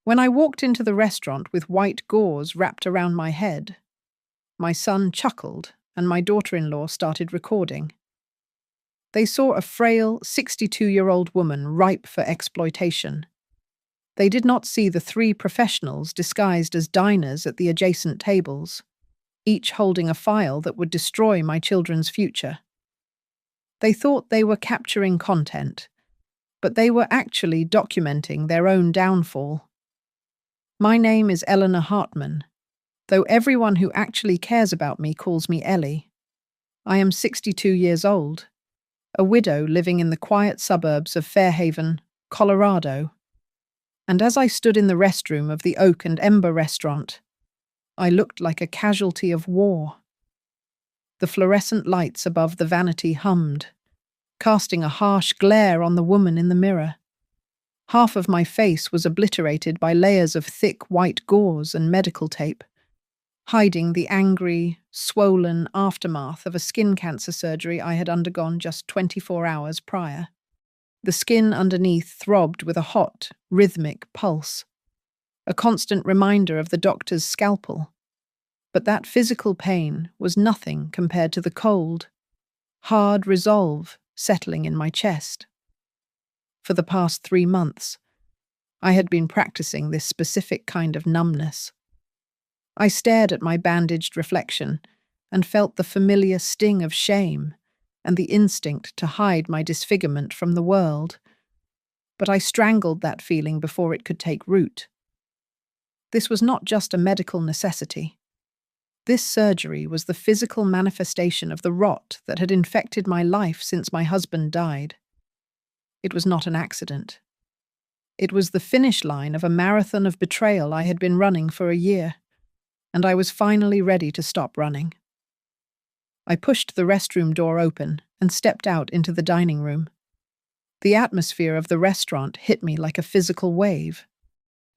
When I walked into the restaurant with white gauze wrapped around my head, my son chuckled and my daughter-in-law started recording. They saw a frail, 62-year-old woman ripe for exploitation. They did not see the three professionals disguised as diners at the adjacent tables, each holding a file that would destroy my children's future. They thought they were capturing content, but they were actually documenting their own downfall. My name is Eleanor Hartman, though everyone who actually cares about me calls me Ellie. I am 62 years old, a widow living in the quiet suburbs of Fairhaven, Colorado. And as I stood in the restroom of the Oak and Ember restaurant, I looked like a casualty of war. The fluorescent lights above the vanity hummed, casting a harsh glare on the woman in the mirror. Half of my face was obliterated by layers of thick white gauze and medical tape, hiding the angry, swollen aftermath of a skin cancer surgery I had undergone just 24 hours prior. The skin underneath throbbed with a hot, rhythmic pulse, a constant reminder of the doctor's scalpel. But that physical pain was nothing compared to the cold, hard resolve settling in my chest. For the past 3 months, I had been practicing this specific kind of numbness. I stared at my bandaged reflection and felt the familiar sting of shame and the instinct to hide my disfigurement from the world. But I strangled that feeling before it could take root. This was not just a medical necessity. This surgery was the physical manifestation of the rot that had infected my life since my husband died. It was not an accident. It was the finish line of a marathon of betrayal I had been running for a year, and I was finally ready to stop running. I pushed the restroom door open and stepped out into the dining room. The atmosphere of the restaurant hit me like a physical wave.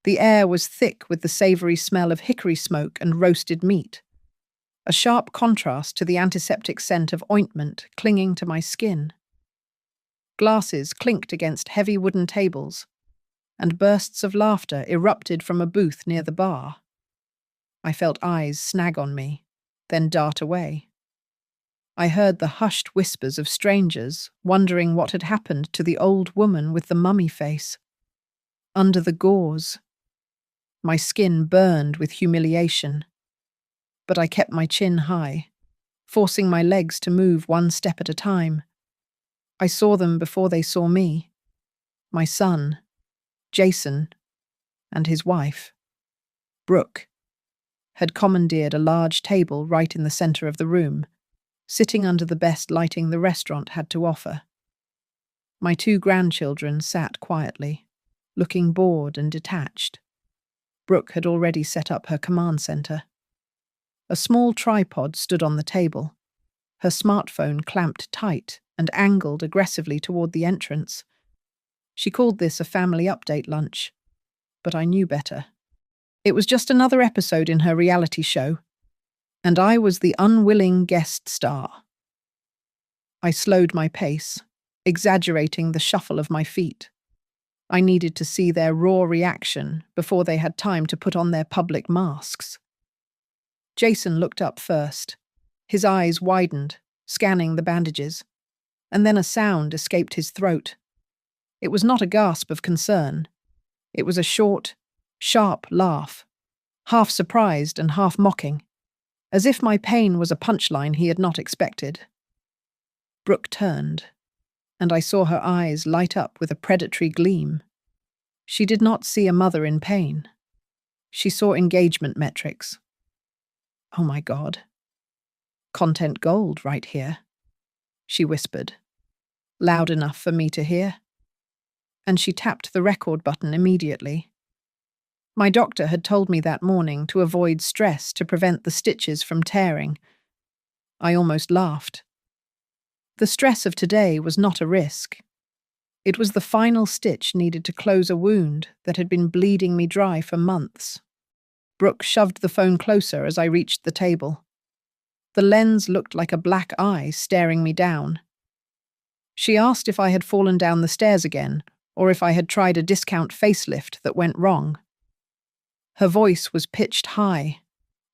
The air was thick with the savory smell of hickory smoke and roasted meat, a sharp contrast to the antiseptic scent of ointment clinging to my skin. Glasses clinked against heavy wooden tables, and bursts of laughter erupted from a booth near the bar. I felt eyes snag on me, then dart away. I heard the hushed whispers of strangers wondering what had happened to the old woman with the mummy face. Under the gauze, my skin burned with humiliation, but I kept my chin high, forcing my legs to move one step at a time. I saw them before they saw me. My son, Jason, and his wife, Brooke, had commandeered a large table right in the center of the room, sitting under the best lighting the restaurant had to offer. My 2 grandchildren sat quietly, looking bored and detached. Brooke had already set up her command center. A small tripod stood on the table, her smartphone clamped tight and angled aggressively toward the entrance. She called this a family update lunch, but I knew better. It was just another episode in her reality show, and I was the unwilling guest star. I slowed my pace, exaggerating the shuffle of my feet. I needed to see their raw reaction before they had time to put on their public masks. Jason looked up first. His eyes widened, scanning the bandages, and then a sound escaped his throat. It was not a gasp of concern. It was a short, sharp laugh, half surprised and half mocking, as if my pain was a punchline he had not expected. Brooke turned, and I saw her eyes light up with a predatory gleam. She did not see a mother in pain. She saw engagement metrics. Oh my God. Content gold right here, she whispered, loud enough for me to hear. And she tapped the record button immediately. My doctor had told me that morning to avoid stress to prevent the stitches from tearing. I almost laughed. The stress of today was not a risk. It was the final stitch needed to close a wound that had been bleeding me dry for months. Brooke shoved the phone closer as I reached the table. The lens looked like a black eye staring me down. She asked if I had fallen down the stairs again, or if I had tried a discount facelift that went wrong. Her voice was pitched high,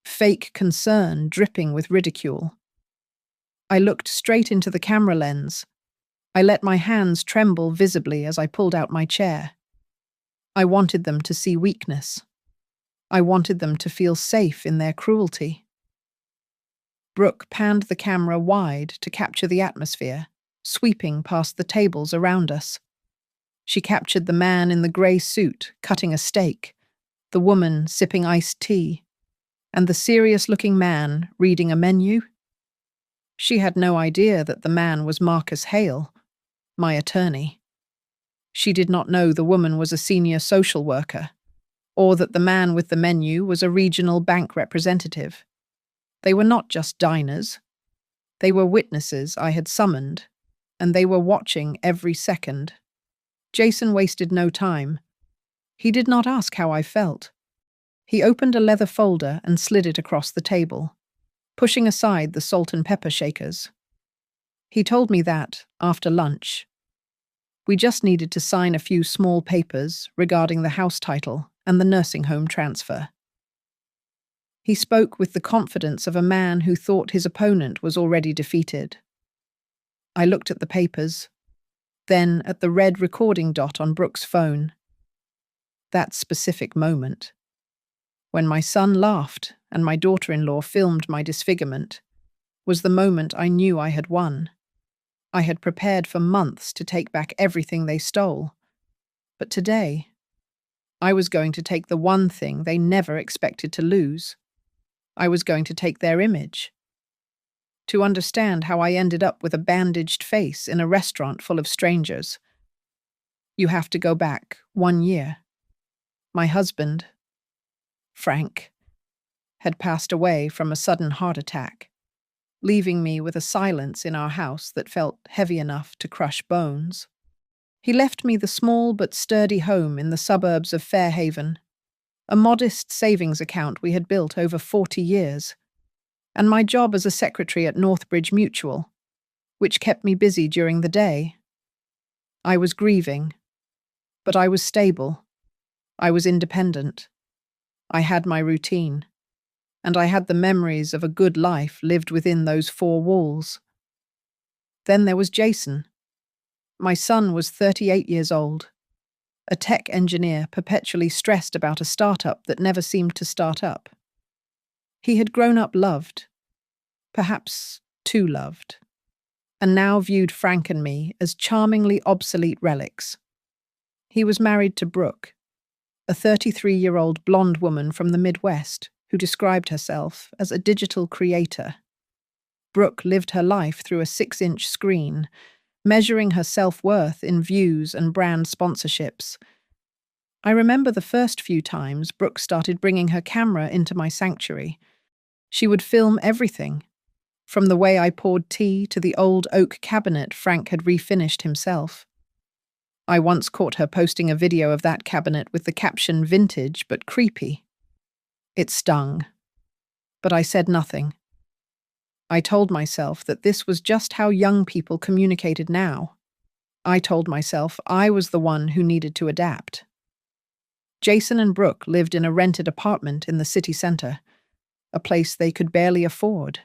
fake concern dripping with ridicule. I looked straight into the camera lens. I let my hands tremble visibly as I pulled out my chair. I wanted them to see weakness. I wanted them to feel safe in their cruelty. Brooke panned the camera wide to capture the atmosphere, sweeping past the tables around us. She captured the man in the grey suit cutting a steak, the woman sipping iced tea, and the serious-looking man reading a menu. She had no idea that the man was Marcus Hale, my attorney. She did not know the woman was a senior social worker, or that the man with the menu was a regional bank representative. They were not just diners. They were witnesses I had summoned, and they were watching every second. Jason wasted no time. He did not ask how I felt. He opened a leather folder and slid it across the table, pushing aside the salt and pepper shakers. He told me that, after lunch, we just needed to sign a few small papers regarding the house title and the nursing home transfer. He spoke with the confidence of a man who thought his opponent was already defeated. I looked at the papers, then at the red recording dot on Brooke's phone. That specific moment, when my son laughed and my daughter-in-law filmed my disfigurement, was the moment I knew I had won. I had prepared for months to take back everything they stole. But today, I was going to take the one thing they never expected to lose. I was going to take their image. To understand how I ended up with a bandaged face in a restaurant full of strangers, you have to go back 1 year. My husband, Frank, had passed away from a sudden heart attack, leaving me with a silence in our house that felt heavy enough to crush bones. He left me the small but sturdy home in the suburbs of Fairhaven, a modest savings account we had built over 40 years, and my job as a secretary at Northbridge Mutual, which kept me busy during the day. I was grieving, but I was stable. I was independent. I had my routine, and I had the memories of a good life lived within those 4 walls. Then there was Jason. My son was 38 years old, a tech engineer perpetually stressed about a startup that never seemed to start up. He had grown up loved, perhaps too loved, and now viewed Frank and me as charmingly obsolete relics. He was married to Brooke, a 33-year-old blonde woman from the Midwest who described herself as a digital creator. Brooke lived her life through a 6-inch screen, measuring her self-worth in views and brand sponsorships. I remember the first few times Brooke started bringing her camera into my sanctuary. She would film everything, from the way I poured tea to the old oak cabinet Frank had refinished himself. I once caught her posting a video of that cabinet with the caption "vintage but creepy." It stung, but I said nothing. I told myself that this was just how young people communicated now. I told myself I was the one who needed to adapt. Jason and Brooke lived in a rented apartment in the city centre, a place they could barely afford.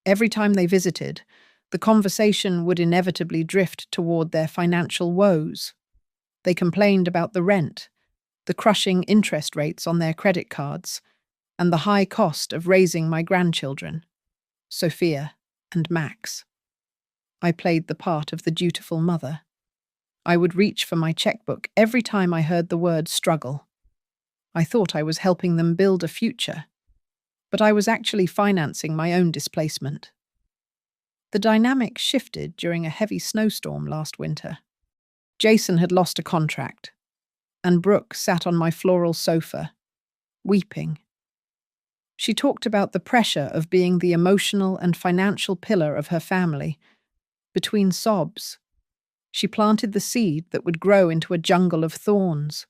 Every time they visited, the conversation would inevitably drift toward their financial woes. They complained about the rent, the crushing interest rates on their credit cards, and the high cost of raising my grandchildren, Sophia and Max. I played the part of the dutiful mother. I would reach for my checkbook every time I heard the word struggle. I thought I was helping them build a future, but I was actually financing my own displacement. The dynamic shifted during a heavy snowstorm last winter. Jason had lost a contract, and Brooke sat on my floral sofa, weeping. She talked about the pressure of being the emotional and financial pillar of her family. Between sobs, she planted the seed that would grow into a jungle of thorns.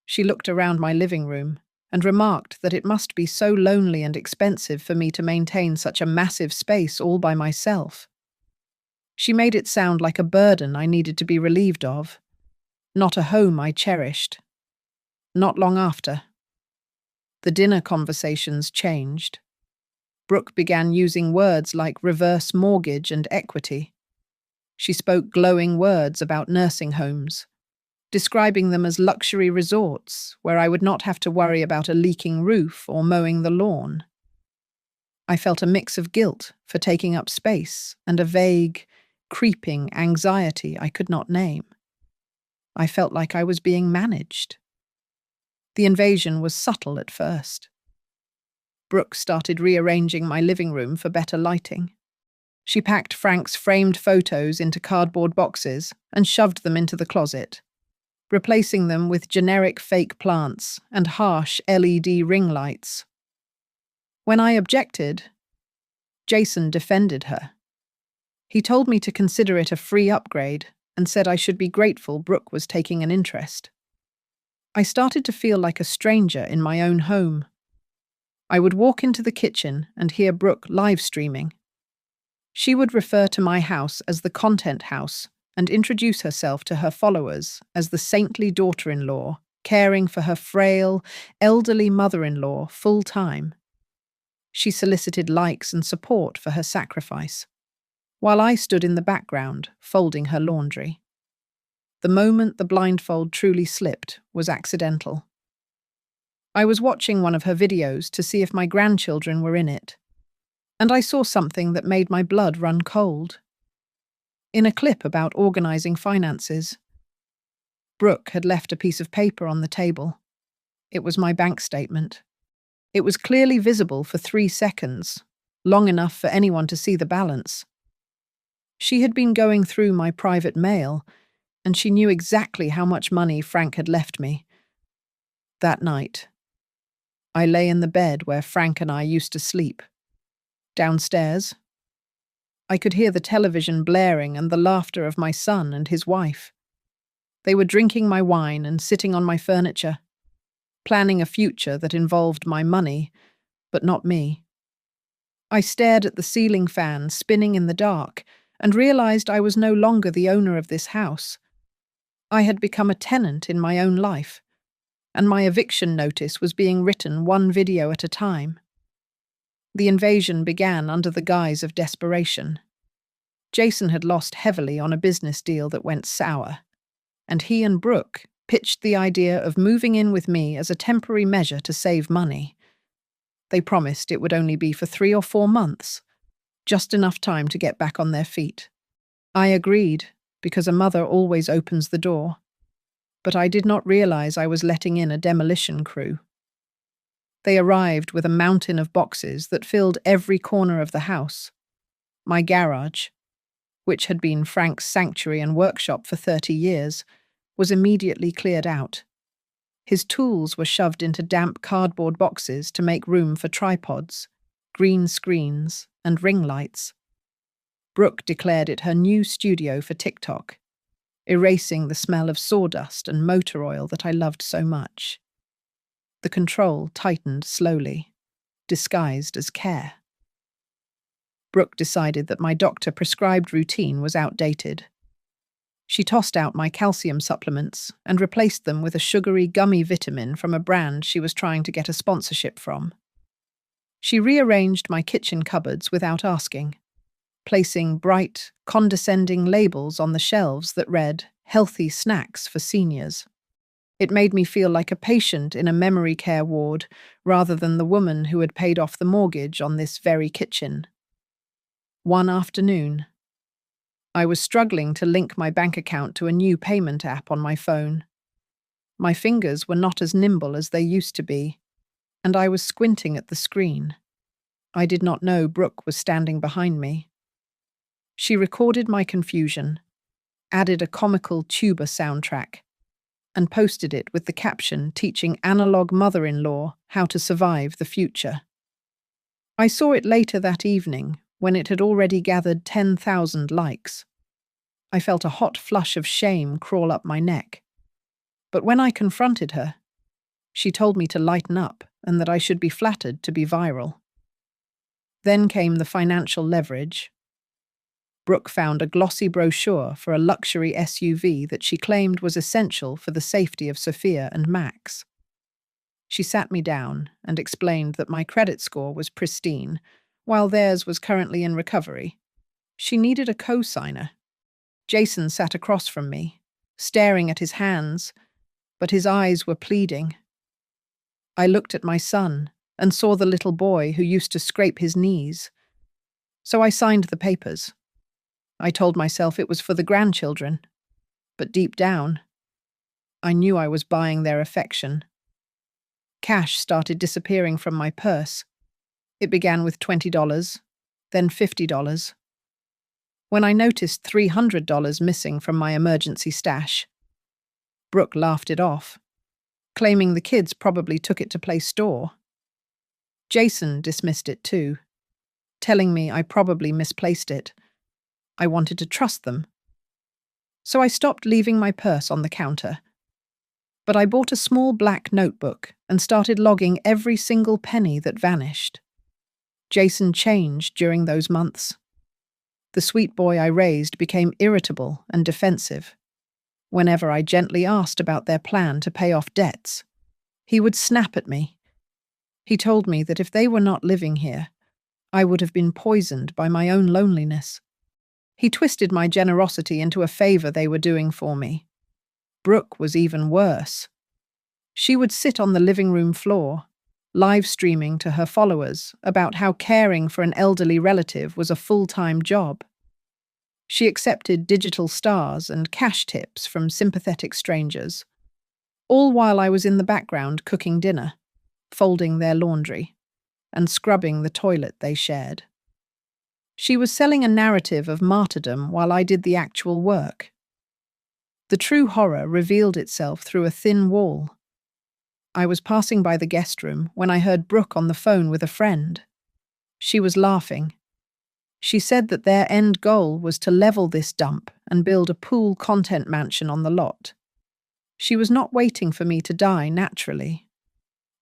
She looked around my living room and remarked that it must be so lonely and expensive for me to maintain such a massive space all by myself. She made it sound like a burden I needed to be relieved of, not a home I cherished. Not long after, The dinner conversations changed. Brooke began using words like reverse mortgage and equity. She spoke glowing words about nursing homes, describing them as luxury resorts where I would not have to worry about a leaking roof or mowing the lawn. I felt a mix of guilt for taking up space and a vague, creeping anxiety I could not name. I felt like I was being managed. The invasion was subtle at first. Brooke started rearranging my living room for better lighting. She packed Frank's framed photos into cardboard boxes and shoved them into the closet, replacing them with generic fake plants and harsh LED ring lights. When I objected, Jason defended her. He told me to consider it a free upgrade and said I should be grateful Brooke was taking an interest. I started to feel like a stranger in my own home. I would walk into the kitchen and hear Brooke live streaming. She would refer to my house as the content house and introduce herself to her followers as the saintly daughter-in-law, caring for her frail, elderly mother-in-law full-time. She solicited likes and support for her sacrifice, while I stood in the background, folding her laundry. The moment the blindfold truly slipped was accidental. I was watching one of her videos to see if my grandchildren were in it, and I saw something that made my blood run cold. In a clip about organizing finances, Brooke had left a piece of paper on the table. It was my bank statement. It was clearly visible for 3 seconds, long enough for anyone to see the balance. She had been going through my private mail, and she knew exactly how much money Frank had left me. That night, I lay in the bed where Frank and I used to sleep. Downstairs, I could hear the television blaring and the laughter of my son and his wife. They were drinking my wine and sitting on my furniture, planning a future that involved my money, but not me. I stared at the ceiling fan spinning in the dark and realized I was no longer the owner of this house. I had become a tenant in my own life, and my eviction notice was being written one video at a time. The invasion began under the guise of desperation. Jason had lost heavily on a business deal that went sour, and he and Brooke pitched the idea of moving in with me as a temporary measure to save money. They promised it would only be for 3 or 4 months, just enough time to get back on their feet. I agreed, because a mother always opens the door. But I did not realize I was letting in a demolition crew. They arrived with a mountain of boxes that filled every corner of the house. My garage, which had been Frank's sanctuary and workshop for 30 years, was immediately cleared out. His tools were shoved into damp cardboard boxes to make room for tripods, green screens, and ring lights. Brooke declared it her new studio for TikTok, erasing the smell of sawdust and motor oil that I loved so much. The control tightened slowly, disguised as care. Brooke decided that my doctor-prescribed routine was outdated. She tossed out my calcium supplements and replaced them with a sugary gummy vitamin from a brand she was trying to get a sponsorship from. She rearranged my kitchen cupboards without asking, placing bright, condescending labels on the shelves that read, "Healthy snacks for seniors." It made me feel like a patient in a memory care ward rather than the woman who had paid off the mortgage on this very kitchen. One afternoon, I was struggling to link my bank account to a new payment app on my phone. My fingers were not as nimble as they used to be, and I was squinting at the screen. I did not know Brooke was standing behind me. She recorded my confusion, added a comical tuba soundtrack, and posted it with the caption teaching analog mother-in-law how to survive the future. I saw it later that evening, when it had already gathered 10,000 likes. I felt a hot flush of shame crawl up my neck. But when I confronted her, she told me to lighten up and that I should be flattered to be viral. Then came the financial leverage. Brooke found a glossy brochure for a luxury SUV that she claimed was essential for the safety of Sophia and Max. She sat me down and explained that my credit score was pristine, while theirs was currently in recovery. She needed a co-signer. Jason sat across from me, staring at his hands, but his eyes were pleading. I looked at my son and saw the little boy who used to scrape his knees. So I signed the papers. I told myself it was for the grandchildren, but deep down, I knew I was buying their affection. Cash started disappearing from my purse. It began with $20, then $50. When I noticed $300 missing from my emergency stash, Brooke laughed it off, claiming the kids probably took it to play store. Jason dismissed it too, telling me I probably misplaced it. I wanted to trust them. So I stopped leaving my purse on the counter. But I bought a small black notebook and started logging every single penny that vanished. Jason changed during those months. The sweet boy I raised became irritable and defensive. Whenever I gently asked about their plan to pay off debts, he would snap at me. He told me that if they were not living here, I would have been poisoned by my own loneliness. He twisted my generosity into a favor they were doing for me. Brooke was even worse. She would sit on the living room floor, live streaming to her followers about how caring for an elderly relative was a full-time job. She accepted digital stars and cash tips from sympathetic strangers, all while I was in the background cooking dinner, folding their laundry, and scrubbing the toilet they shared. She was selling a narrative of martyrdom while I did the actual work. The true horror revealed itself through a thin wall. I was passing by the guest room when I heard Brooke on the phone with a friend. She was laughing. She said that their end goal was to level this dump and build a pool content mansion on the lot. She was not waiting for me to die naturally.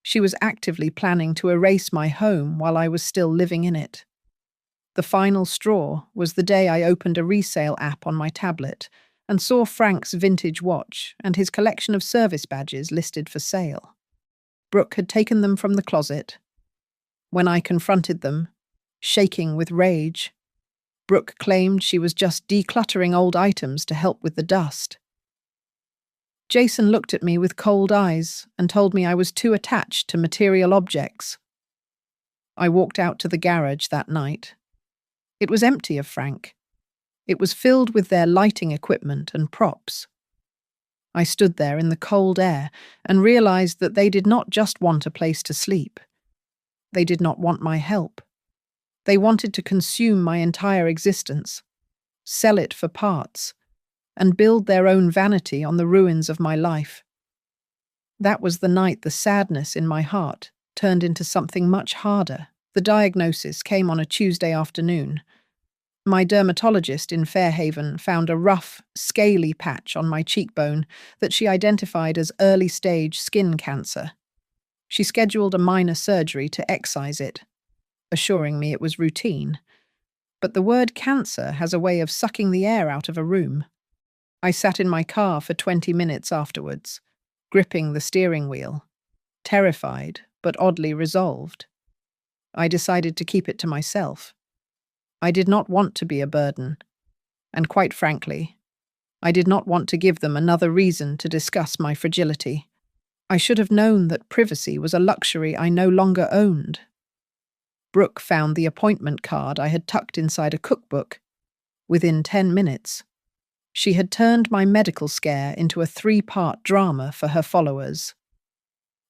She was actively planning to erase my home while I was still living in it. The final straw was the day I opened a resale app on my tablet and saw Frank's vintage watch and his collection of service badges listed for sale. Brooke had taken them from the closet. When I confronted them, shaking with rage, Brooke claimed she was just decluttering old items to help with the dust. Jason looked at me with cold eyes and told me I was too attached to material objects. I walked out to the garage that night. It was empty of Frank. It was filled with their lighting equipment and props. I stood there in the cold air and realized that they did not just want a place to sleep. They did not want my help. They wanted to consume my entire existence, sell it for parts, and build their own vanity on the ruins of my life. That was the night the sadness in my heart turned into something much harder. The diagnosis came on a Tuesday afternoon. My dermatologist in Fairhaven found a rough, scaly patch on my cheekbone that she identified as early-stage skin cancer. She scheduled a minor surgery to excise it, assuring me it was routine. But the word cancer has a way of sucking the air out of a room. I sat in my car for 20 minutes afterwards, gripping the steering wheel, terrified but oddly resolved. I decided to keep it to myself. I did not want to be a burden, and quite frankly, I did not want to give them another reason to discuss my fragility. I should have known that privacy was a luxury I no longer owned. Brooke found the appointment card I had tucked inside a cookbook. Within 10 minutes, she had turned my medical scare into a 3-part drama for her followers.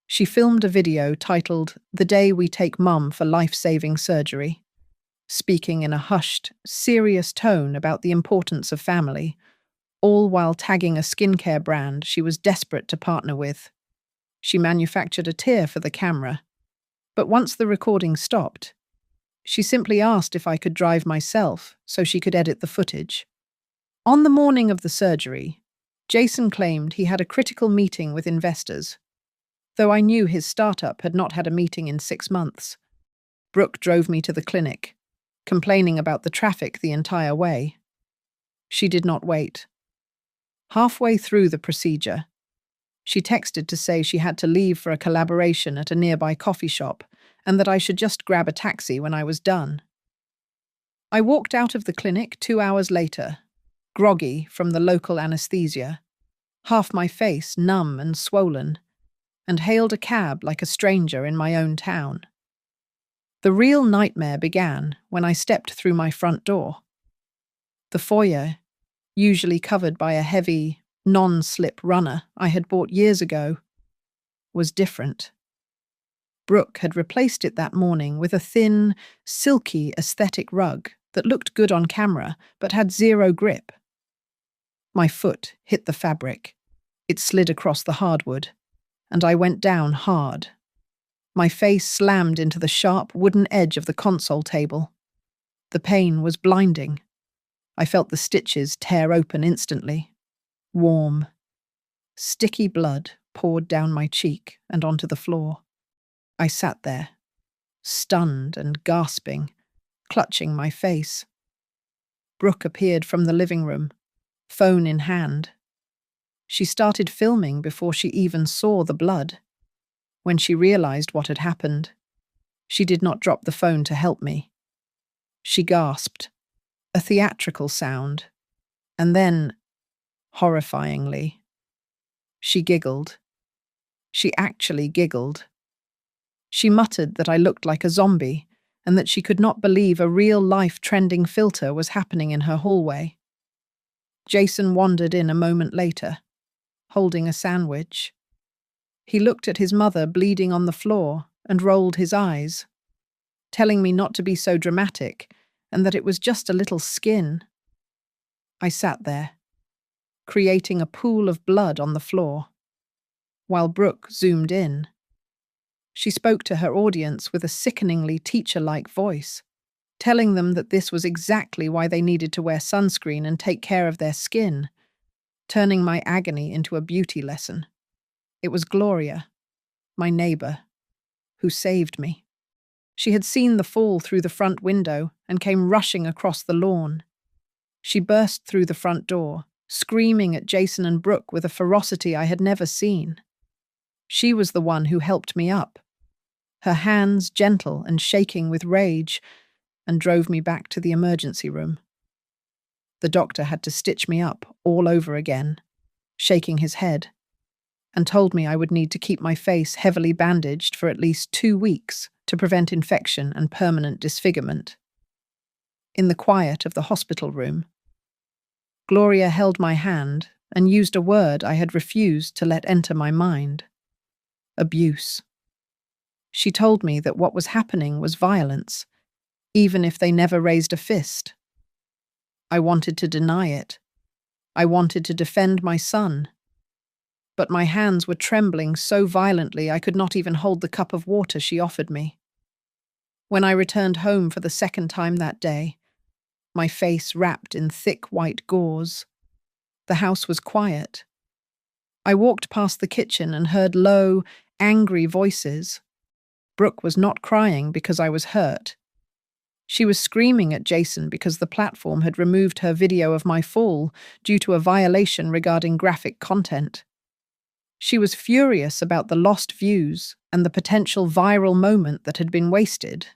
She filmed a video titled "The Day We Take Mum for Life-Saving Surgery," speaking in a hushed, serious tone about the importance of family, all while tagging a skincare brand she was desperate to partner with. She manufactured a tear for the camera, but once the recording stopped, she simply asked if I could drive myself so she could edit the footage. On the morning of the surgery, Jason claimed he had a critical meeting with investors, though I knew his startup had not had a meeting in 6 months. Brooke drove me to the clinic, complaining about the traffic the entire way. She did not wait. Halfway through the procedure, She texted to say she had to leave for a collaboration at a nearby coffee shop and that I should just grab a taxi when I was done. I walked out of the clinic 2 hours later, groggy from the local anesthesia, half my face numb and swollen, and hailed a cab like a stranger in my own town. The real nightmare began when I stepped through my front door. The foyer, usually covered by a heavy, non-slip runner I had bought years ago, was different. Brooke had replaced it that morning with a thin, silky aesthetic rug that looked good on camera but had zero grip. My foot hit the fabric. It slid across the hardwood, and I went down hard. My face slammed into the sharp wooden edge of the console table. The pain was blinding. I felt the stitches tear open instantly. Warm, sticky blood poured down my cheek and onto the floor. I sat there, stunned and gasping, clutching my face. Brooke appeared from the living room, phone in hand. She started filming before she even saw the blood. When she realized what had happened, she did not drop the phone to help me. She gasped, a theatrical sound, and then, horrifyingly, she giggled. She actually giggled. She muttered that I looked like a zombie and that she could not believe a real-life trending filter was happening in her hallway. Jason wandered in a moment later, holding a sandwich. He looked at his mother bleeding on the floor and rolled his eyes, telling me not to be so dramatic and that it was just a little skin. I sat there, creating a pool of blood on the floor, while Brooke zoomed in. She spoke to her audience with a sickeningly teacher-like voice, telling them that this was exactly why they needed to wear sunscreen and take care of their skin, turning my agony into a beauty lesson. It was Gloria, my neighbor, who saved me. She had seen the fall through the front window and came rushing across the lawn. She burst through the front door, screaming at Jason and Brooke with a ferocity I had never seen. She was the one who helped me up, her hands gentle and shaking with rage, and drove me back to the emergency room. The doctor had to stitch me up all over again, shaking his head, and told me I would need to keep my face heavily bandaged for at least 2 weeks to prevent infection and permanent disfigurement. In the quiet of the hospital room, Gloria held my hand and used a word I had refused to let enter my mind: abuse. She told me that what was happening was violence, even if they never raised a fist. I wanted to deny it. I wanted to defend my son. But my hands were trembling so violently I could not even hold the cup of water she offered me. When I returned home for the second time that day, my face wrapped in thick white gauze, the house was quiet. I walked past the kitchen and heard low, angry voices. Brooke was not crying because I was hurt. She was screaming at Jason because the platform had removed her video of my fall due to a violation regarding graphic content. She was furious about the lost views and the potential viral moment that had been wasted.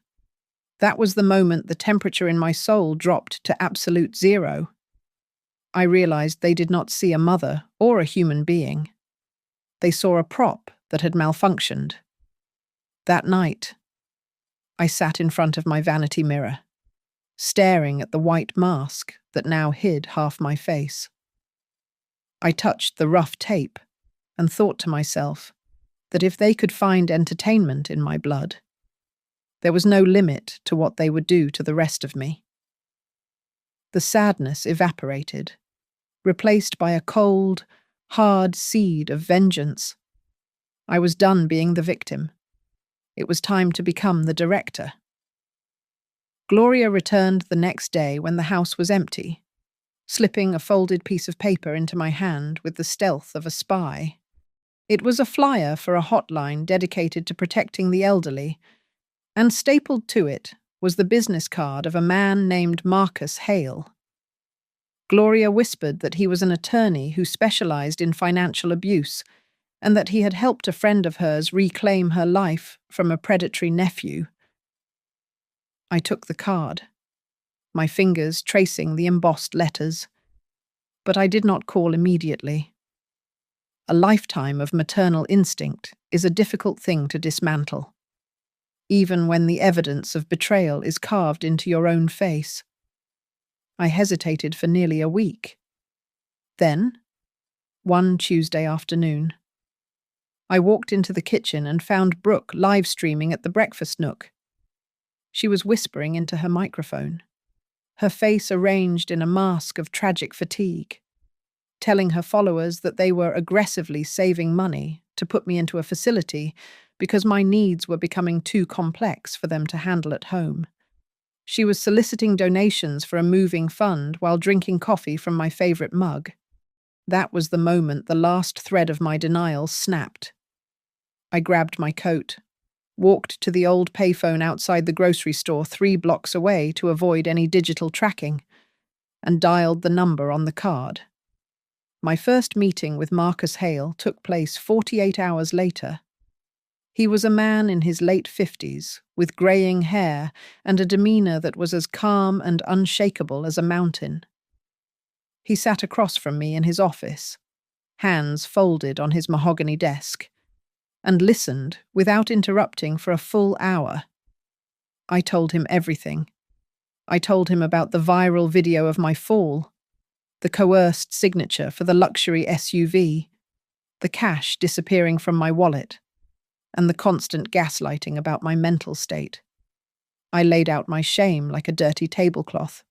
That was the moment the temperature in my soul dropped to absolute zero. I realized they did not see a mother or a human being. They saw a prop that had malfunctioned. That night, I sat in front of my vanity mirror, staring at the white mask that now hid half my face. I touched the rough tape and thought to myself that if they could find entertainment in my blood, there was no limit to what they would do to the rest of me. The sadness evaporated, replaced by a cold, hard seed of vengeance. I was done being the victim. It was time to become the director. Gloria returned the next day when the house was empty, slipping a folded piece of paper into my hand with the stealth of a spy. It was a flyer for a hotline dedicated to protecting the elderly, and stapled to it was the business card of a man named Marcus Hale. Gloria whispered that he was an attorney who specialized in financial abuse and that he had helped a friend of hers reclaim her life from a predatory nephew. I took the card, my fingers tracing the embossed letters, but I did not call immediately. A lifetime of maternal instinct is a difficult thing to dismantle, even when the evidence of betrayal is carved into your own face. I hesitated for nearly a week. Then, one Tuesday afternoon, I walked into the kitchen and found Brooke live streaming at the breakfast nook. She was whispering into her microphone, her face arranged in a mask of tragic fatigue, telling her followers that they were aggressively saving money to put me into a facility because my needs were becoming too complex for them to handle at home. She was soliciting donations for a moving fund while drinking coffee from my favorite mug. That was the moment the last thread of my denial snapped. I grabbed my coat, walked to the old payphone outside the grocery store 3 blocks away to avoid any digital tracking, and dialed the number on the card. My first meeting with Marcus Hale took place 48 hours later. He was a man in his late 50s, with greying hair and a demeanour that was as calm and unshakable as a mountain. He sat across from me in his office, hands folded on his mahogany desk, and listened without interrupting for a full hour. I told him everything. I told him about the viral video of my fall, the coerced signature for the luxury SUV, the cash disappearing from my wallet, and the constant gaslighting about my mental state. I laid out my shame like a dirty tablecloth,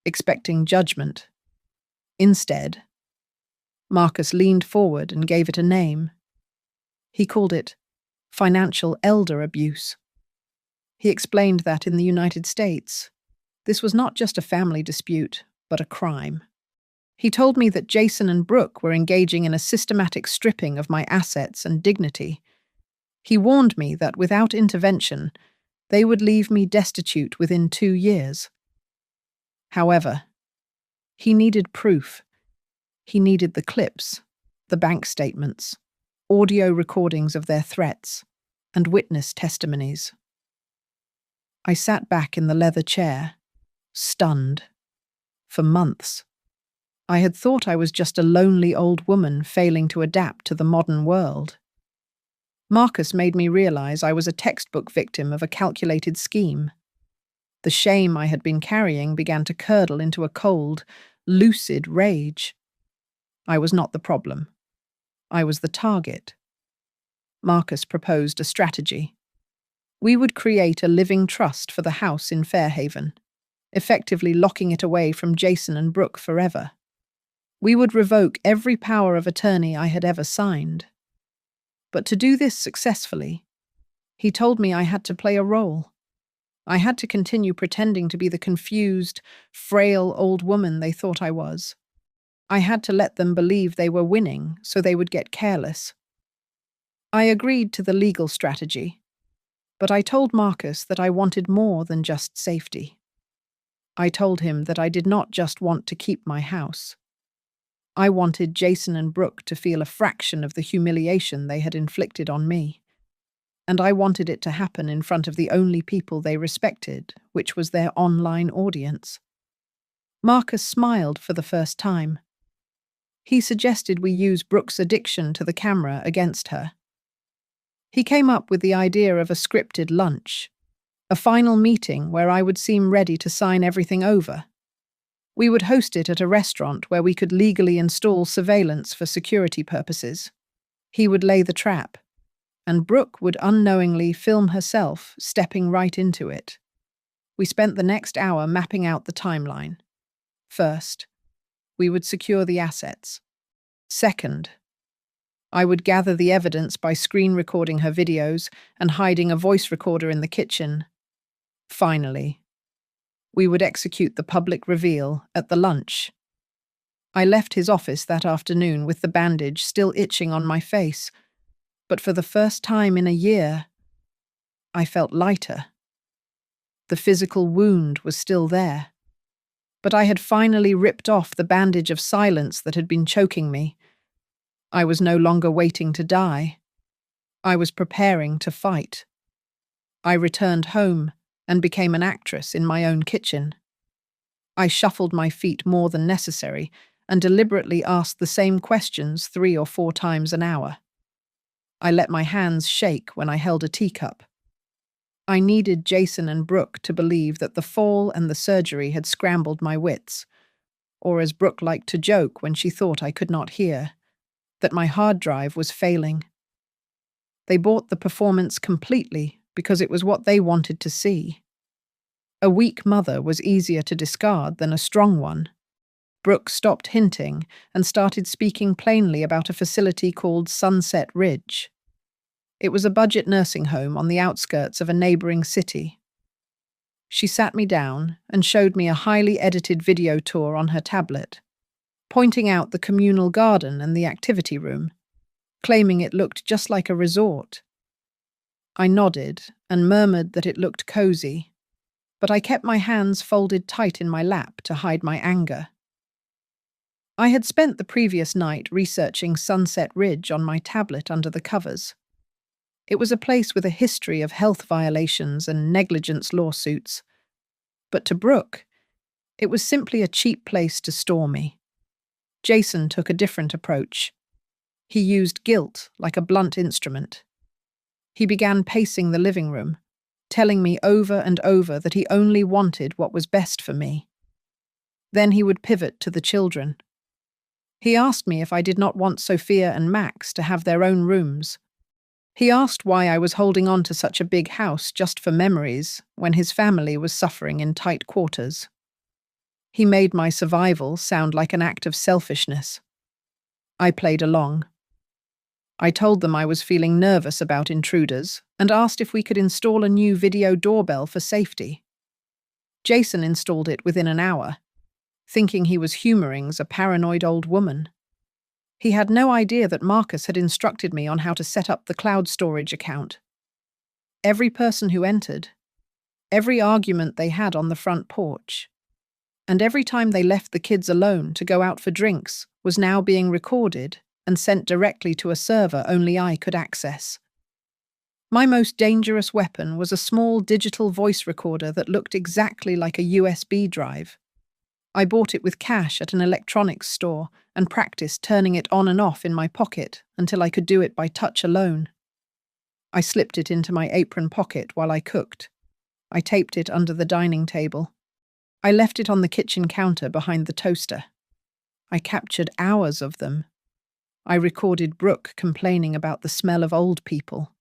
expecting judgment. Instead, Marcus leaned forward and gave it a name. He called it financial elder abuse. He explained that in the United States, this was not just a family dispute, but a crime. He told me that Jason and Brooke were engaging in a systematic stripping of my assets and dignity. He warned me that without intervention, they would leave me destitute within 2 years. However, he needed proof. He needed the clips, the bank statements, audio recordings of their threats, and witness testimonies. I sat back in the leather chair, stunned. For months, I had thought I was just a lonely old woman failing to adapt to the modern world. Marcus made me realize I was a textbook victim of a calculated scheme. The shame I had been carrying began to curdle into a cold, lucid rage. I was not the problem. I was the target. Marcus proposed a strategy. We would create a living trust for the house in Fairhaven, effectively locking it away from Jason and Brooke forever. We would revoke every power of attorney I had ever signed. But to do this successfully, he told me I had to play a role. I had to continue pretending to be the confused, frail old woman they thought I was. I had to let them believe they were winning so they would get careless. I agreed to the legal strategy, but I told Marcus that I wanted more than just safety. I told him that I did not just want to keep my house. I wanted Jason and Brooke to feel a fraction of the humiliation they had inflicted on me. And I wanted it to happen in front of the only people they respected, which was their online audience. Marcus smiled for the first time. He suggested we use Brooke's addiction to the camera against her. He came up with the idea of a scripted lunch, a final meeting where I would seem ready to sign everything over. We would host it at a restaurant where we could legally install surveillance for security purposes. He would lay the trap, and Brooke would unknowingly film herself stepping right into it. We spent the next hour mapping out the timeline. First, we would secure the assets. Second, I would gather the evidence by screen recording her videos and hiding a voice recorder in the kitchen. Finally, we would execute the public reveal at the lunch. I left his office that afternoon with the bandage still itching on my face, but for the first time in a year, I felt lighter. The physical wound was still there, but I had finally ripped off the bandage of silence that had been choking me. I was no longer waiting to die. I was preparing to fight. I returned home and became an actress in my own kitchen. I shuffled my feet more than necessary and deliberately asked the same questions 3 or 4 times an hour. I let my hands shake when I held a teacup. I needed Jason and Brooke to believe that the fall and the surgery had scrambled my wits, or as Brooke liked to joke when she thought I could not hear, that my hard drive was failing. They bought the performance completely because it was what they wanted to see. A weak mother was easier to discard than a strong one. Brooke stopped hinting and started speaking plainly about a facility called Sunset Ridge. It was a budget nursing home on the outskirts of a neighboring city. She sat me down and showed me a highly edited video tour on her tablet, pointing out the communal garden and the activity room, claiming it looked just like a resort. I nodded and murmured that it looked cozy, but I kept my hands folded tight in my lap to hide my anger. I had spent the previous night researching Sunset Ridge on my tablet under the covers. It was a place with a history of health violations and negligence lawsuits. But to Brooke, it was simply a cheap place to store me. Jason took a different approach. He used guilt like a blunt instrument. He began pacing the living room, telling me over and over that he only wanted what was best for me. Then he would pivot to the children. He asked me if I did not want Sophia and Max to have their own rooms. He asked why I was holding on to such a big house just for memories when his family was suffering in tight quarters. He made my survival sound like an act of selfishness. I played along. I told them I was feeling nervous about intruders and asked if we could install a new video doorbell for safety. Jason installed it within an hour, thinking he was humoring a paranoid old woman. He had no idea that Marcus had instructed me on how to set up the cloud storage account. Every person who entered, every argument they had on the front porch, and every time they left the kids alone to go out for drinks was now being recorded and sent directly to a server only I could access. My most dangerous weapon was a small digital voice recorder that looked exactly like a USB drive. I bought it with cash at an electronics store and practiced turning it on and off in my pocket until I could do it by touch alone. I slipped it into my apron pocket while I cooked. I taped it under the dining table. I left it on the kitchen counter behind the toaster. I captured hours of them. I recorded Brooke complaining about the smell of old people.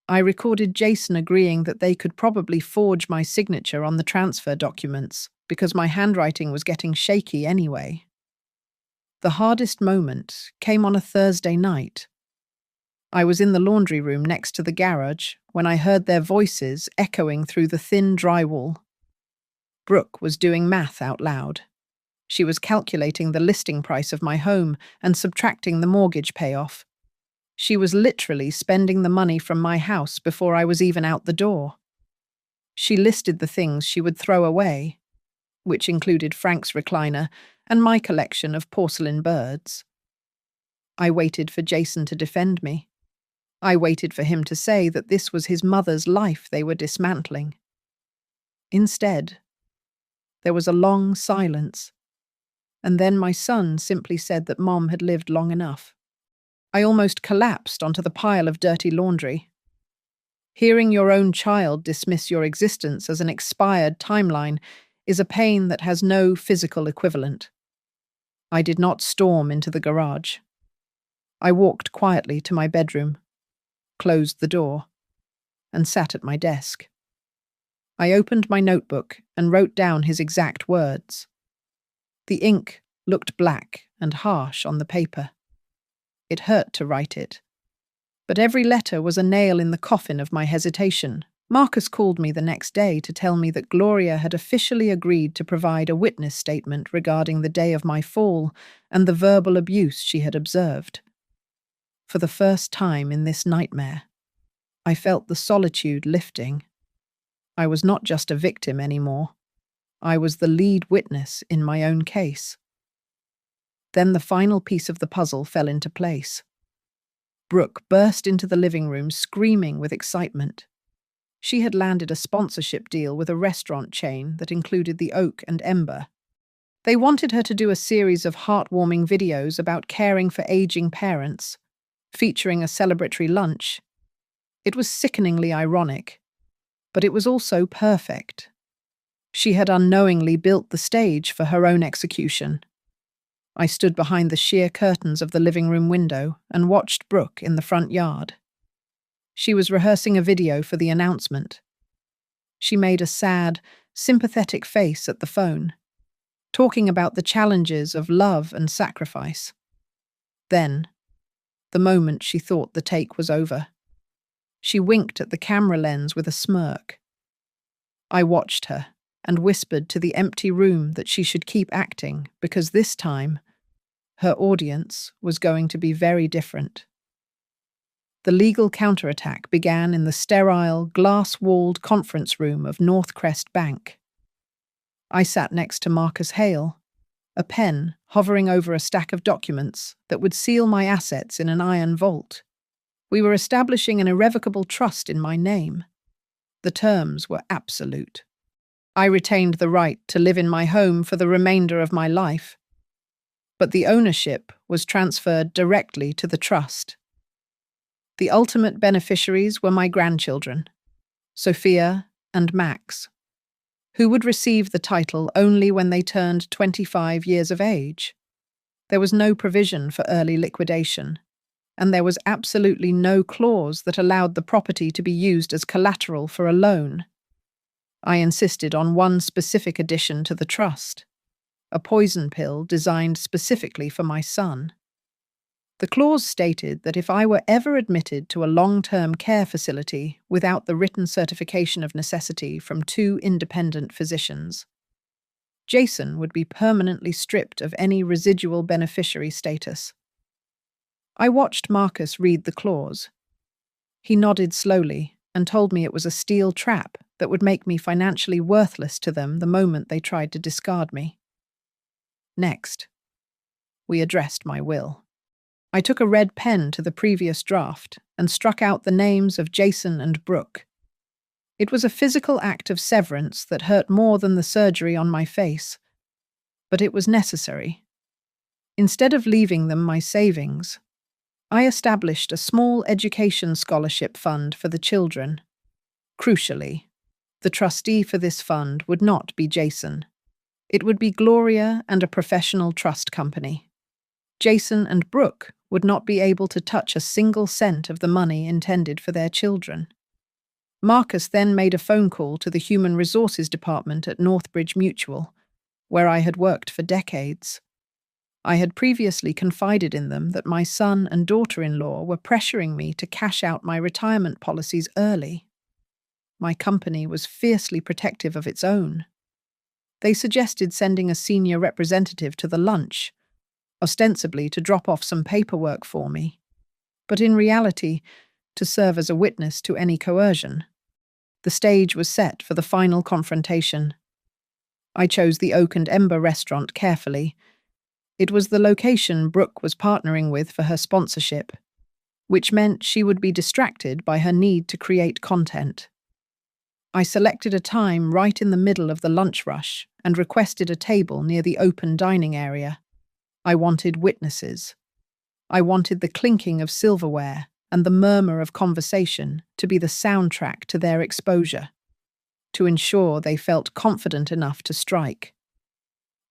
I recorded Jason agreeing that they could probably forge my signature on the transfer documents because my handwriting was getting shaky anyway. The hardest moment came on a Thursday night. I was in the laundry room next to the garage when I heard their voices echoing through the thin drywall. Brooke was doing math out loud. She was calculating the listing price of my home and subtracting the mortgage payoff. She was literally spending the money from my house before I was even out the door. She listed the things she would throw away, which included Frank's recliner and my collection of porcelain birds. I waited for Jason to defend me. I waited for him to say that this was his mother's life they were dismantling. Instead, there was a long silence, and then my son simply said that Mom had lived long enough. I almost collapsed onto the pile of dirty laundry. Hearing your own child dismiss your existence as an expired timeline is a pain that has no physical equivalent. I did not storm into the garage. I walked quietly to my bedroom, closed the door, and sat at my desk. I opened my notebook and wrote down his exact words. The ink looked black and harsh on the paper. It hurt to write it. But every letter was a nail in the coffin of my hesitation. Marcus called me the next day to tell me that Gloria had officially agreed to provide a witness statement regarding the day of my fall and the verbal abuse she had observed. For the first time in this nightmare, I felt the solitude lifting. I was not just a victim anymore. I was the lead witness in my own case. Then the final piece of the puzzle fell into place. Brooke burst into the living room, screaming with excitement. She had landed a sponsorship deal with a restaurant chain that included the Oak and Ember. They wanted her to do a series of heartwarming videos about caring for aging parents, featuring a celebratory lunch. It was sickeningly ironic, but it was also perfect. She had unknowingly built the stage for her own execution. I stood behind the sheer curtains of the living room window and watched Brooke in the front yard. She was rehearsing a video for the announcement. She made a sad, sympathetic face at the phone, talking about the challenges of love and sacrifice. Then, the moment she thought the take was over, she winked at the camera lens with a smirk. I watched her and whispered to the empty room that she should keep acting because this time, her audience was going to be very different. The legal counterattack began in the sterile, glass-walled conference room of Northcrest Bank. I sat next to Marcus Hale, a pen hovering over a stack of documents that would seal my assets in an iron vault. We were establishing an irrevocable trust in my name. The terms were absolute. I retained the right to live in my home for the remainder of my life, but the ownership was transferred directly to the trust. The ultimate beneficiaries were my grandchildren, Sophia and Max, who would receive the title only when they turned 25 years of age. There was no provision for early liquidation, and there was absolutely no clause that allowed the property to be used as collateral for a loan. I insisted on one specific addition to the trust, a poison pill designed specifically for my son. The clause stated that if I were ever admitted to a long-term care facility without the written certification of necessity from 2 independent physicians, Jason would be permanently stripped of any residual beneficiary status. I watched Marcus read the clause. He nodded slowly and told me it was a steel trap that would make me financially worthless to them the moment they tried to discard me. Next, we addressed my will. I took a red pen to the previous draft and struck out the names of Jason and Brooke. It was a physical act of severance that hurt more than the surgery on my face, but it was necessary. Instead of leaving them my savings, I established a small education scholarship fund for the children. Crucially, the trustee for this fund would not be Jason. It would be Gloria and a professional trust company. Jason and Brooke would not be able to touch a single cent of the money intended for their children. Marcus then made a phone call to the Human Resources Department at Northbridge Mutual, where I had worked for decades. I had previously confided in them that my son and daughter-in-law were pressuring me to cash out my retirement policies early. My company was fiercely protective of its own. They suggested sending a senior representative to the lunch, ostensibly to drop off some paperwork for me, but in reality, to serve as a witness to any coercion. The stage was set for the final confrontation. I chose the Oak and Ember restaurant carefully. It was the location Brooke was partnering with for her sponsorship, which meant she would be distracted by her need to create content. I selected a time right in the middle of the lunch rush and requested a table near the open dining area. I wanted witnesses. I wanted the clinking of silverware and the murmur of conversation to be the soundtrack to their exposure, to ensure they felt confident enough to strike.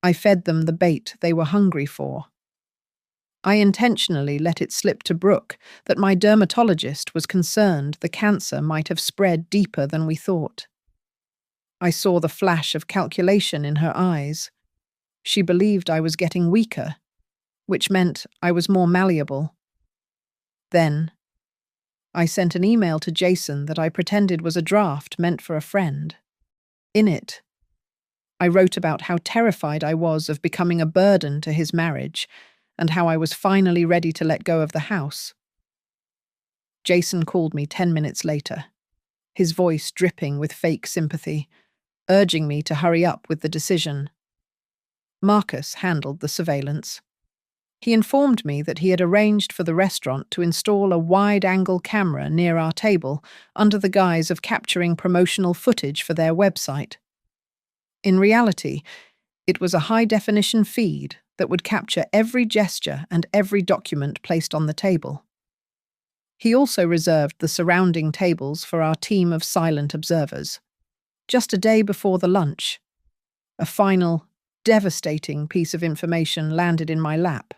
I fed them the bait they were hungry for. I intentionally let it slip to Brooke that my dermatologist was concerned the cancer might have spread deeper than we thought. I saw the flash of calculation in her eyes. She believed I was getting weaker, which meant I was more malleable. Then, I sent an email to Jason that I pretended was a draft meant for a friend. In it, I wrote about how terrified I was of becoming a burden to his marriage and how I was finally ready to let go of the house. Jason called me 10 minutes later, his voice dripping with fake sympathy, urging me to hurry up with the decision. Marcus handled the surveillance. He informed me that he had arranged for the restaurant to install a wide-angle camera near our table under the guise of capturing promotional footage for their website. In reality, it was a high-definition feed that would capture every gesture and every document placed on the table. He also reserved the surrounding tables for our team of silent observers. Just a day before the lunch, a final, devastating piece of information landed in my lap.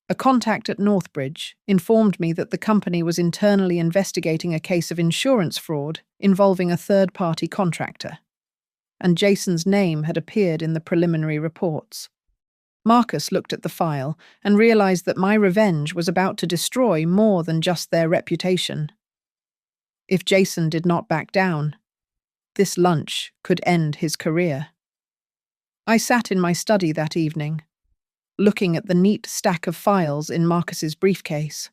A contact at Northbridge informed me that the company was internally investigating a case of insurance fraud involving a third-party contractor, and Jason's name had appeared in the preliminary reports. Marcus looked at the file and realized that my revenge was about to destroy more than just their reputation. If Jason did not back down, this lunch could end his career. I sat in my study that evening, looking at the neat stack of files in Marcus's briefcase.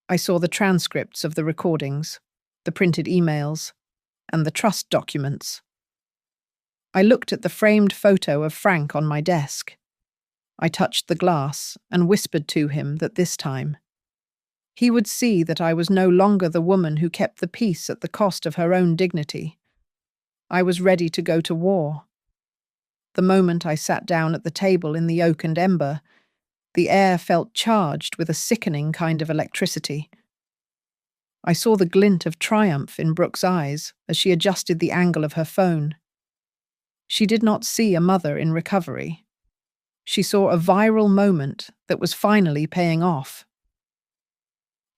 I saw the transcripts of the recordings, the printed emails, and the trust documents. I looked at the framed photo of Frank on my desk. I touched the glass and whispered to him that this time, he would see that I was no longer the woman who kept the peace at the cost of her own dignity. I was ready to go to war. The moment I sat down at the table in the oak and ember, the air felt charged with a sickening kind of electricity. I saw the glint of triumph in Brooke's eyes as she adjusted the angle of her phone. She did not see a mother in recovery. She saw a viral moment that was finally paying off.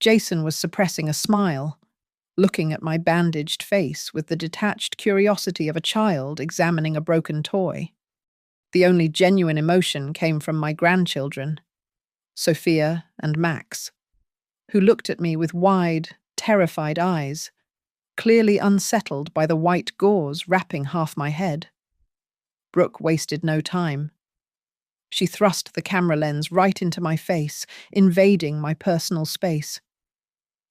Jason was suppressing a smile, looking at my bandaged face with the detached curiosity of a child examining a broken toy. The only genuine emotion came from my grandchildren, Sophia and Max, who looked at me with wide, terrified eyes, clearly unsettled by the white gauze wrapping half my head. Brooke wasted no time. She thrust the camera lens right into my face, invading my personal space.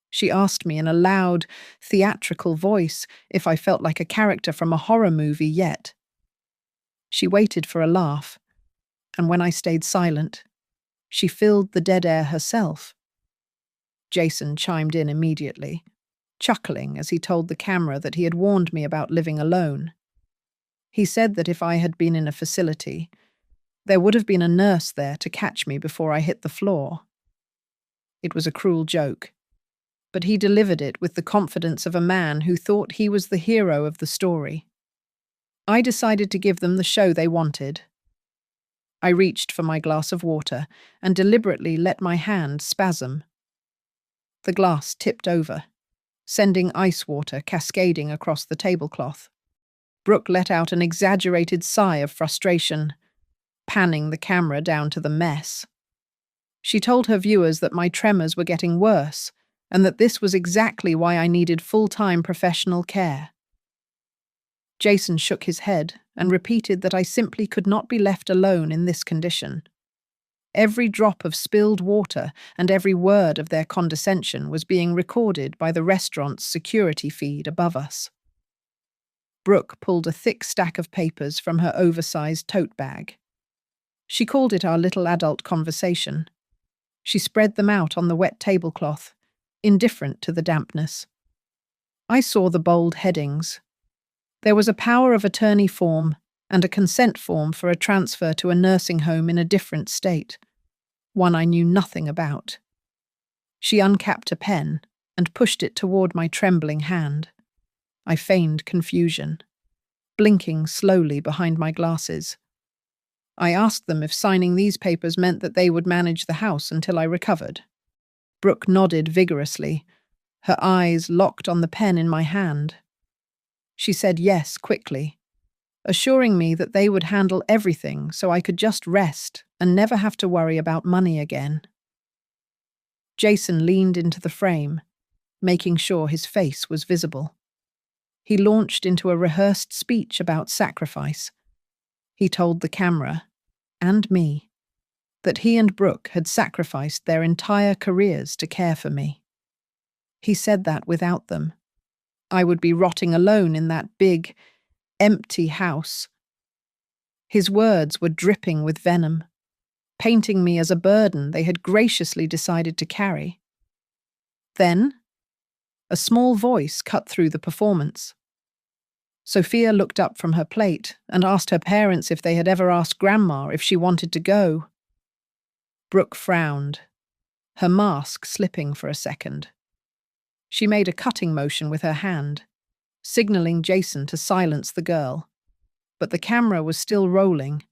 She asked me in a loud, theatrical voice if I felt like a character from a horror movie yet. She waited for a laugh, and when I stayed silent, she filled the dead air herself. Jason chimed in immediately, chuckling as he told the camera that he had warned me about living alone. He said that if I had been in a facility, there would have been a nurse there to catch me before I hit the floor. It was a cruel joke, but he delivered it with the confidence of a man who thought he was the hero of the story. I decided to give them the show they wanted. I reached for my glass of water and deliberately let my hand spasm. The glass tipped over, sending ice water cascading across the tablecloth. Brooke let out an exaggerated sigh of frustration, panning the camera down to the mess. She told her viewers that my tremors were getting worse and that this was exactly why I needed full-time professional care. Jason shook his head and repeated that I simply could not be left alone in this condition. Every drop of spilled water and every word of their condescension was being recorded by the restaurant's security feed above us. Brooke pulled a thick stack of papers from her oversized tote bag. She called it our little adult conversation. She spread them out on the wet tablecloth, indifferent to the dampness. I saw the bold headings. There was a power of attorney form and a consent form for a transfer to a nursing home in a different state, one I knew nothing about. She uncapped a pen and pushed it toward my trembling hand. I feigned confusion, blinking slowly behind my glasses. I asked them if signing these papers meant that they would manage the house until I recovered. Brooke nodded vigorously, her eyes locked on the pen in my hand. She said yes quickly, assuring me that they would handle everything so I could just rest and never have to worry about money again. Jason leaned into the frame, making sure his face was visible. He launched into a rehearsed speech about sacrifice. He told the camera, and me, that he and Brooke had sacrificed their entire careers to care for me. He said that without them, I would be rotting alone in that big, empty house. His words were dripping with venom, painting me as a burden they had graciously decided to carry. Then, a small voice cut through the performance. Sophia looked up from her plate and asked her parents if they had ever asked Grandma if she wanted to go. Brooke frowned, her mask slipping for a second. She made a cutting motion with her hand, signaling Jason to silence the girl. But the camera was still rolling,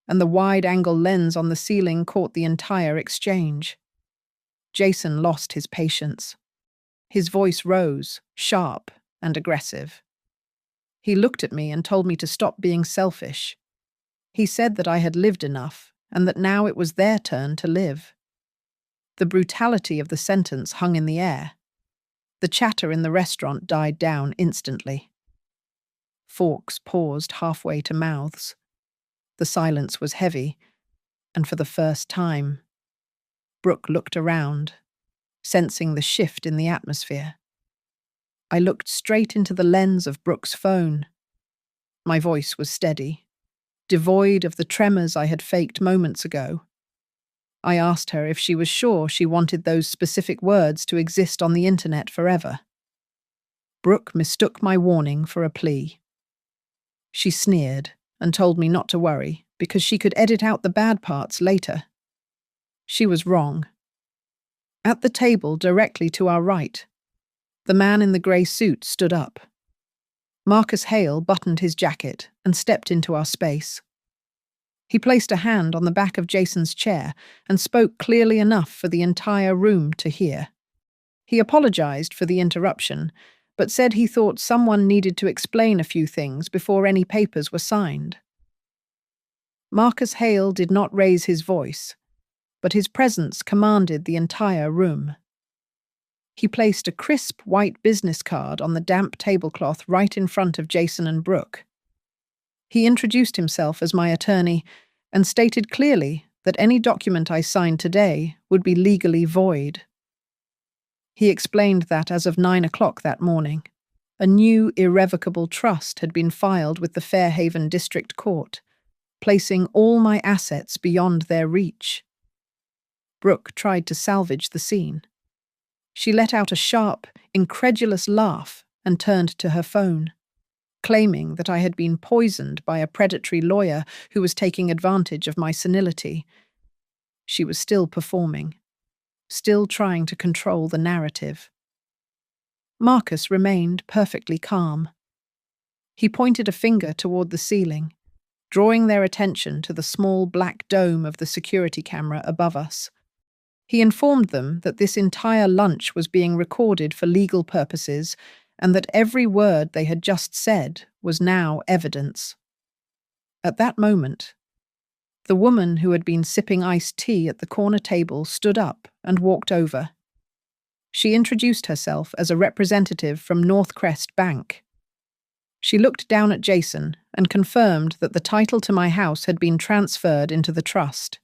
and the wide-angle lens on the ceiling caught the entire exchange. Jason lost his patience. His voice rose, sharp and aggressive. He looked at me and told me to stop being selfish. He said that I had lived enough and that now it was their turn to live. The brutality of the sentence hung in the air. The chatter in the restaurant died down instantly. Forks paused halfway to mouths. The silence was heavy, and for the first time, Brooke looked around, sensing the shift in the atmosphere. I looked straight into the lens of Brooke's phone. My voice was steady, devoid of the tremors I had faked moments ago. I asked her if she was sure she wanted those specific words to exist on the internet forever. Brooke mistook my warning for a plea. She sneered and told me not to worry because she could edit out the bad parts later. She was wrong. At the table directly to our right, the man in the grey suit stood up. Marcus Hale buttoned his jacket and stepped into our space. He placed a hand on the back of Jason's chair and spoke clearly enough for the entire room to hear. He apologized for the interruption, but said he thought someone needed to explain a few things before any papers were signed. Marcus Hale did not raise his voice, but his presence commanded the entire room. He placed a crisp white business card on the damp tablecloth right in front of Jason and Brooke. He introduced himself as my attorney and stated clearly that any document I signed today would be legally void. He explained that as of 9 o'clock that morning, a new irrevocable trust had been filed with the Fairhaven District Court, placing all my assets beyond their reach. Brooke tried to salvage the scene. She let out a sharp, incredulous laugh and turned to her phone, claiming that I had been poisoned by a predatory lawyer who was taking advantage of my senility. She was still performing, still trying to control the narrative. Marcus remained perfectly calm. He pointed a finger toward the ceiling, drawing their attention to the small black dome of the security camera above us. He informed them that this entire lunch was being recorded for legal purposes and that every word they had just said was now evidence. At that moment, the woman who had been sipping iced tea at the corner table stood up and walked over. She introduced herself as a representative from Northcrest Bank. She looked down at Jason and confirmed that the title to my house had been transferred into the trust.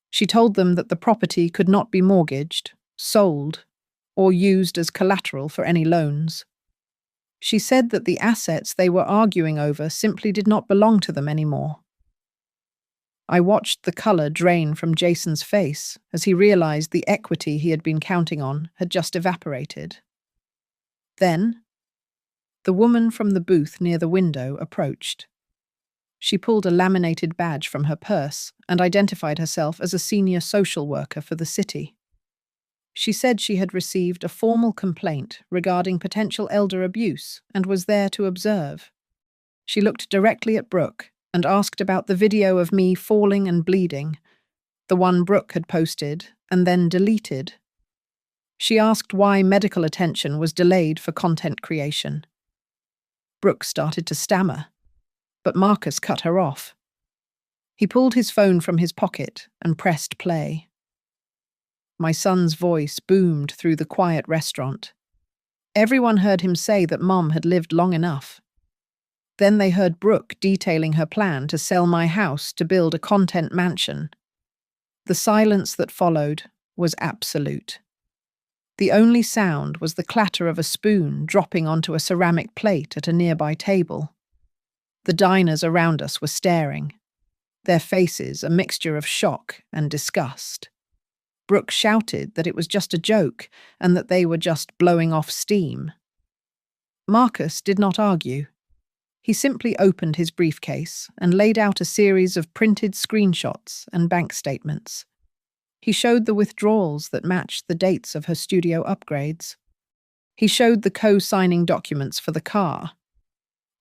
She told them that the property could not be mortgaged, sold, or used as collateral for any loans. She said that the assets they were arguing over simply did not belong to them anymore. I watched the colour drain from Jason's face as he realised the equity he had been counting on had just evaporated. Then, the woman from the booth near the window approached. She pulled a laminated badge from her purse and identified herself as a senior social worker for the city. She said she had received a formal complaint regarding potential elder abuse and was there to observe. She looked directly at Brooke and asked about the video of me falling and bleeding, the one Brooke had posted and then deleted. She asked why medical attention was delayed for content creation. Brooke started to stammer, but Marcus cut her off. He pulled his phone from his pocket and pressed play. My son's voice boomed through the quiet restaurant. Everyone heard him say that Mom had lived long enough. Then they heard Brooke detailing her plan to sell my house to build a content mansion. The silence that followed was absolute. The only sound was the clatter of a spoon dropping onto a ceramic plate at a nearby table. The diners around us were staring, their faces a mixture of shock and disgust. Brooke shouted that it was just a joke and that they were just blowing off steam. Marcus did not argue. He simply opened his briefcase and laid out a series of printed screenshots and bank statements. He showed the withdrawals that matched the dates of her studio upgrades. He showed the co-signing documents for the car.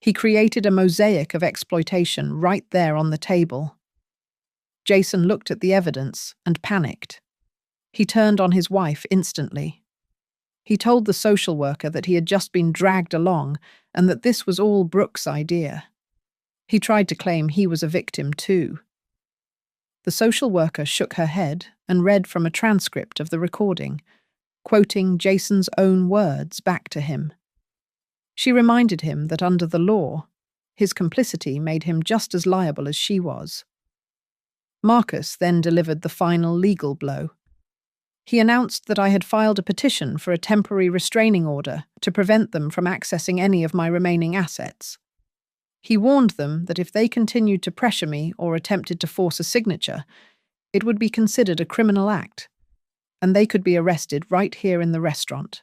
He created a mosaic of exploitation right there on the table. Jason looked at the evidence and panicked. He turned on his wife instantly. He told the social worker that he had just been dragged along and that this was all Brooke's idea. He tried to claim he was a victim too. The social worker shook her head and read from a transcript of the recording, quoting Jason's own words back to him. She reminded him that under the law, his complicity made him just as liable as she was. Marcus then delivered the final legal blow. He announced that I had filed a petition for a temporary restraining order to prevent them from accessing any of my remaining assets. He warned them that if they continued to pressure me or attempted to force a signature, it would be considered a criminal act, and they could be arrested right here in the restaurant.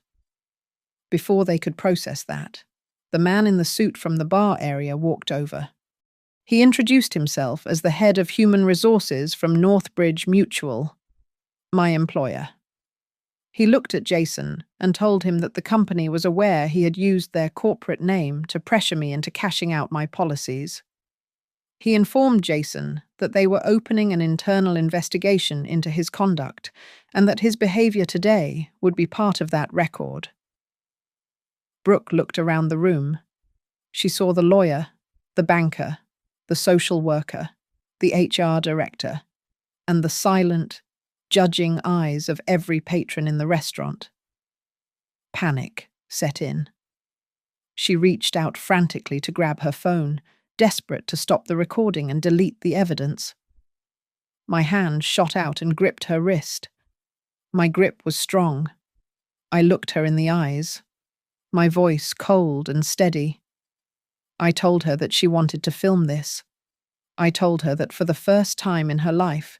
Before they could process that, the man in the suit from the bar area walked over. He introduced himself as the head of human resources from Northbridge Mutual, my employer. He looked at Jason and told him that the company was aware he had used their corporate name to pressure me into cashing out my policies. He informed Jason that they were opening an internal investigation into his conduct and that his behavior today would be part of that record. Brooke looked around the room. She saw the lawyer, the banker, the social worker, the HR director, and the silent, judging eyes of every patron in the restaurant. Panic set in. She reached out frantically to grab her phone, desperate to stop the recording and delete the evidence. My hand shot out and gripped her wrist. My grip was strong. I looked her in the eyes, my voice cold and steady. I told her that she wanted to film this. I told her that for the first time in her life,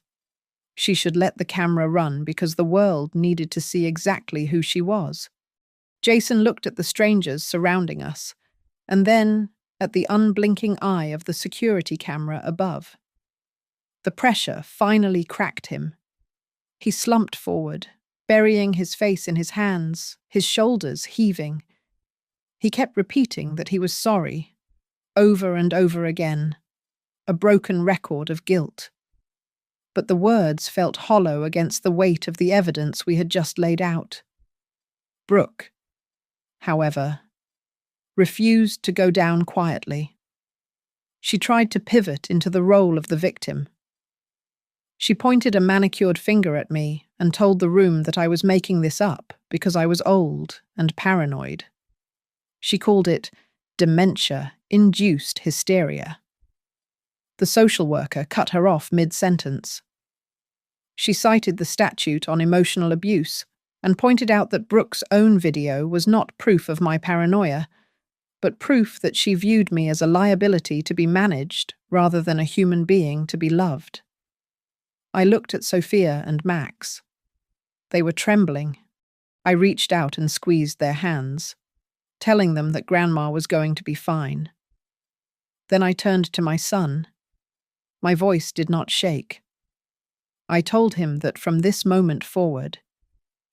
she should let the camera run because the world needed to see exactly who she was. Jason looked at the strangers surrounding us, and then at the unblinking eye of the security camera above. The pressure finally cracked him. He slumped forward, burying his face in his hands, his shoulders heaving. He kept repeating that he was sorry, over and over again, a broken record of guilt. But the words felt hollow against the weight of the evidence we had just laid out. Brooke, however, refused to go down quietly. She tried to pivot into the role of the victim. She pointed a manicured finger at me and told the room that I was making this up because I was old and paranoid. She called it dementia-induced hysteria. The social worker cut her off mid-sentence. She cited the statute on emotional abuse and pointed out that Brooke's own video was not proof of my paranoia, but proof that she viewed me as a liability to be managed rather than a human being to be loved. I looked at Sophia and Max. They were trembling. I reached out and squeezed their hands, telling them that Grandma was going to be fine. Then I turned to my son. My voice did not shake. I told him that from this moment forward,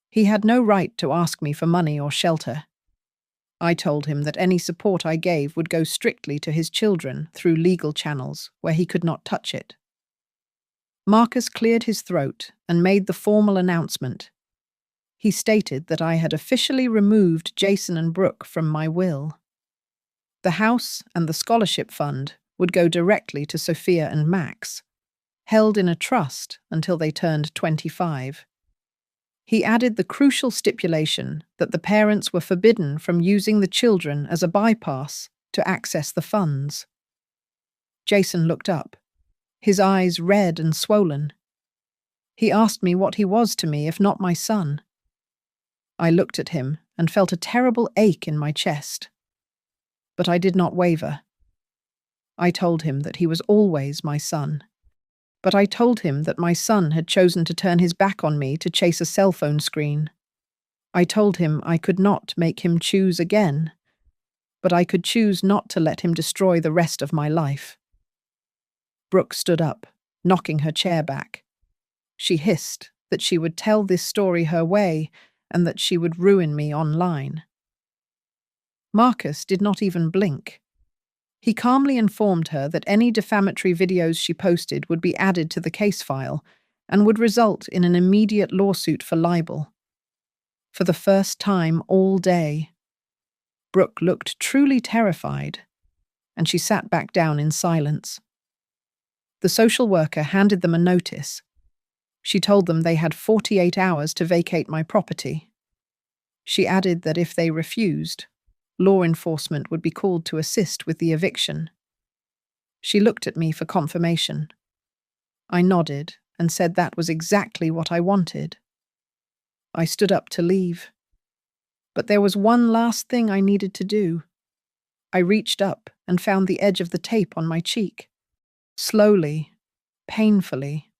he had no right to ask me for money or shelter. I told him that any support I gave would go strictly to his children through legal channels where he could not touch it. Marcus cleared his throat and made the formal announcement. He stated that I had officially removed Jason and Brooke from my will. The house and the scholarship fund would go directly to Sophia and Max, held in a trust until they turned 25. He added the crucial stipulation that the parents were forbidden from using the children as a bypass to access the funds. Jason looked up, his eyes red and swollen. He asked me what he was to me if not my son. I looked at him and felt a terrible ache in my chest. But I did not waver. I told him that he was always my son, But I told him that my son had chosen to turn his back on me to chase a cell phone screen. I told him I could not make him choose again, but I could choose not to let him destroy the rest of my life. Brooke stood up, knocking her chair back. She hissed that she would tell this story her way and that she would ruin me online. Marcus did not even blink. He calmly informed her that any defamatory videos she posted would be added to the case file and would result in an immediate lawsuit for libel. For the first time all day, Brooke looked truly terrified, and she sat back down in silence. The social worker handed them a notice. She told them they had 48 hours to vacate my property. She added that if they refused, law enforcement would be called to assist with the eviction. She looked at me for confirmation. I nodded and said that was exactly what I wanted. I stood up to leave. But there was one last thing I needed to do. I reached up and found the edge of the tape on my cheek. Slowly, painfully,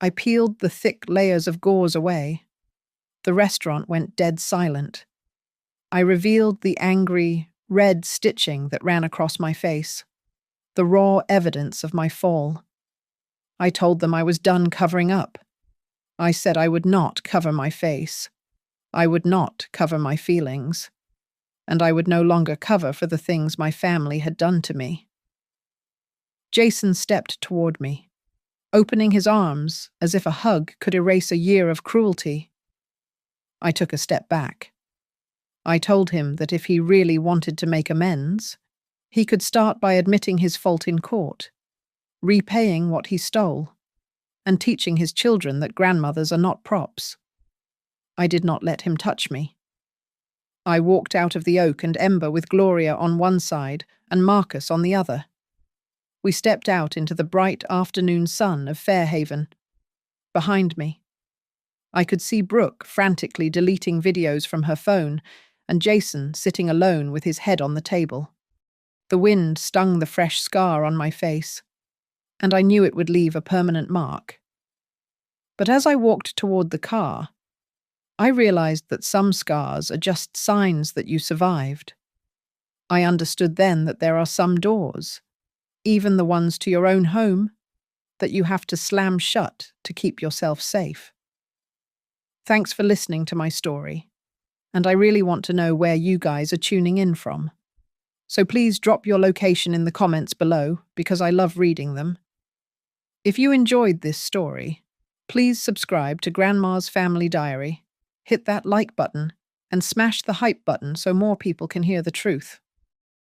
I peeled the thick layers of gauze away. The restaurant went dead silent. I revealed the angry, red stitching that ran across my face, the raw evidence of my fall. I told them I was done covering up. I said I would not cover my face. I would not cover my feelings. And I would no longer cover for the things my family had done to me. Jason stepped toward me, opening his arms as if a hug could erase a year of cruelty. I took a step back. I told him that if he really wanted to make amends, he could start by admitting his fault in court, repaying what he stole, and teaching his children that grandmothers are not props. I did not let him touch me. I walked out of the Oak and Ember with Gloria on one side and Marcus on the other. We stepped out into the bright afternoon sun of Fairhaven. Behind me, I could see Brooke frantically deleting videos from her phone and Jason sitting alone with his head on the table. The wind stung the fresh scar on my face, and I knew it would leave a permanent mark. But as I walked toward the car, I realized that some scars are just signs that you survived. I understood then that there are some doors, even the ones to your own home, that you have to slam shut to keep yourself safe. Thanks for listening to my story, and I really want to know where you guys are tuning in from. So please drop your location in the comments below, because I love reading them. If you enjoyed this story, please subscribe to Grandma's Family Diary, hit that like button, and smash the hype button so more people can hear the truth.